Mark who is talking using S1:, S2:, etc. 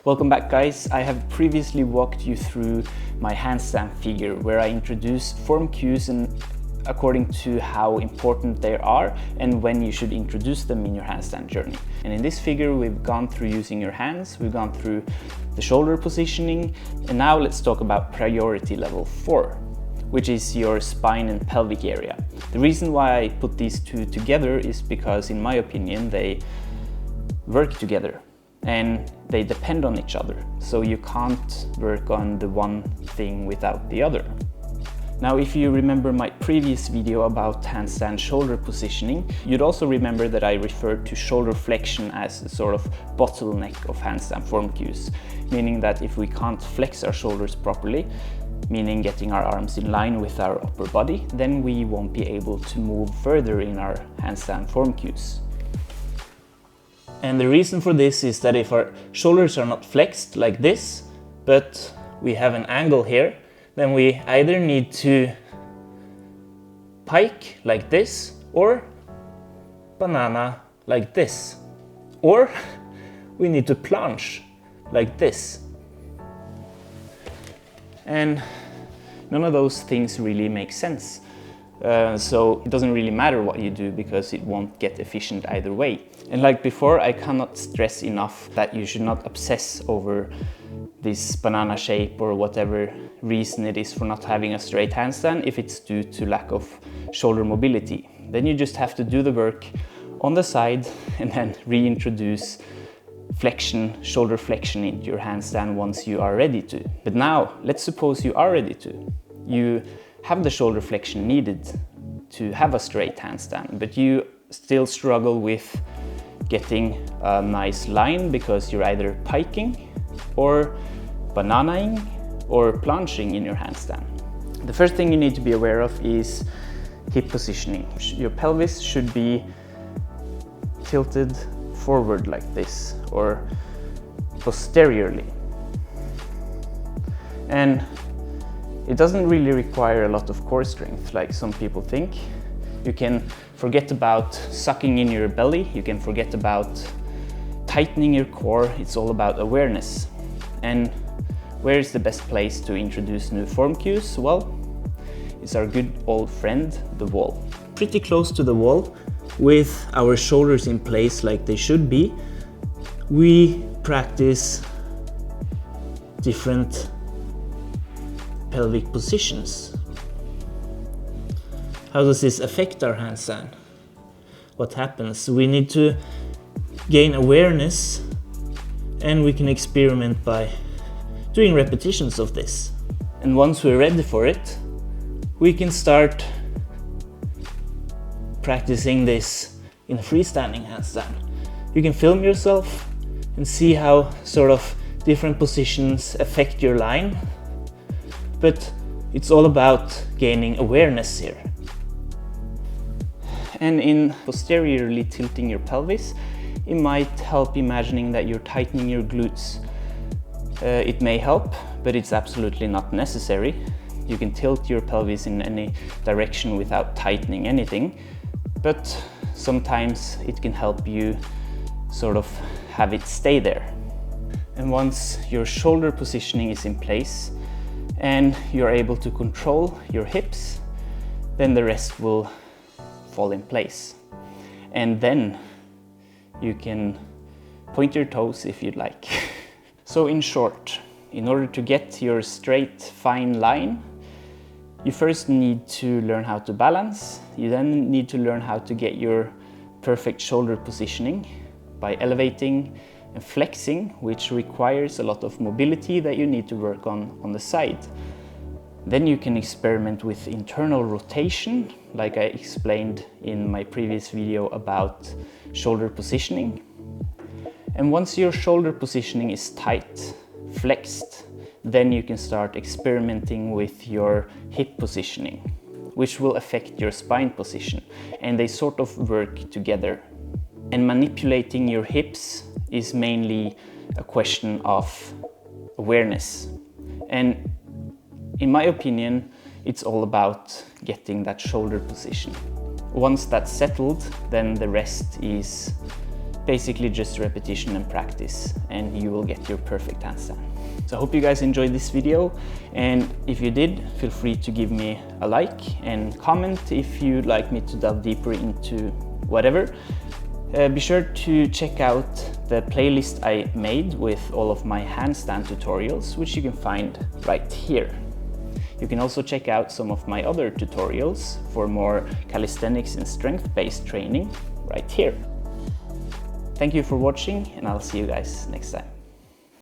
S1: Welcome back, guys. I have previously walked you through my handstand figure where I introduce form cues and according to how important they are and when you should introduce them in your handstand journey. And in this figure we've gone through using your hands, we've gone through the shoulder positioning, and now let's talk about priority level 4, which is your spine and pelvic area. The reason why I put these two together is because in my opinion they work together and they depend on each other, so you can't work on the one thing without the other. Now, if you remember my previous video about handstand shoulder positioning, you'd also remember that I referred to shoulder flexion as a sort of bottleneck of handstand form cues, meaning that if we can't flex our shoulders properly, meaning getting our arms in line with our upper body, then we won't be able to move further in our handstand form cues. And the reason for this is that if our shoulders are not flexed like this, but we have an angle here, then we either need to pike like this or banana like this, or we need to planche like this. And none of those things really make sense. So it doesn't really matter what you do because it won't get efficient either way. And like before, I cannot stress enough that you should not obsess over this banana shape or whatever reason it is for not having a straight handstand if it's due to lack of shoulder mobility. Then you just have to do the work on the side and then reintroduce flexion, shoulder flexion into your handstand once you are ready to. But now, let's suppose you are ready to. You have the shoulder flexion needed to have a straight handstand, but you still struggle with getting a nice line because you're either piking or bananaing or planching in your handstand. The first thing you need to be aware of is hip positioning. Your pelvis should be tilted forward like this or posteriorly. And it doesn't really require a lot of core strength like some people think. You can forget about sucking in your belly, you can forget about tightening your core. It's all about awareness. And where is the best place to introduce new form cues? Well, it's our good old friend, the wall. Pretty close to the wall, with our shoulders in place like they should be, we practice different pelvic positions. How does this affect our handstand? What happens? We need to gain awareness, and we can experiment by doing repetitions of this. And once we're ready for it, we can start practicing this in a freestanding handstand. You can film yourself and see how sort of different positions affect your line, but it's all about gaining awareness here. And in posteriorly tilting your pelvis, it might help imagining that you're tightening your glutes. It may help, but it's absolutely not necessary. You can tilt your pelvis in any direction without tightening anything, but sometimes it can help you sort of have it stay there. And once your shoulder positioning is in place and you're able to control your hips, then the rest will fall in place. And then you can point your toes if you'd like. So in short, in order to get your straight, fine line, you first need to learn how to balance. You then need to learn how to get your perfect shoulder positioning by elevating and flexing, which requires a lot of mobility that you need to work on the side. Then you can experiment with internal rotation, like I explained in my previous video about shoulder positioning. And once your shoulder positioning is tight, flexed, then you can start experimenting with your hip positioning, which will affect your spine position, and they sort of work together. And manipulating your hips is mainly a question of awareness. And in my opinion, it's all about getting that shoulder position. Once that's settled, then the rest is Basically just repetition and practice, and you will get your perfect handstand. So I hope you guys enjoyed this video, and if you did, feel free to give me a like and comment if you'd like me to delve deeper into whatever. Be sure to check out the playlist I made with all of my handstand tutorials, which you can find right here. You can also check out some of my other tutorials for more calisthenics and strength-based training right here. Thank you for watching, and I'll see you guys next time.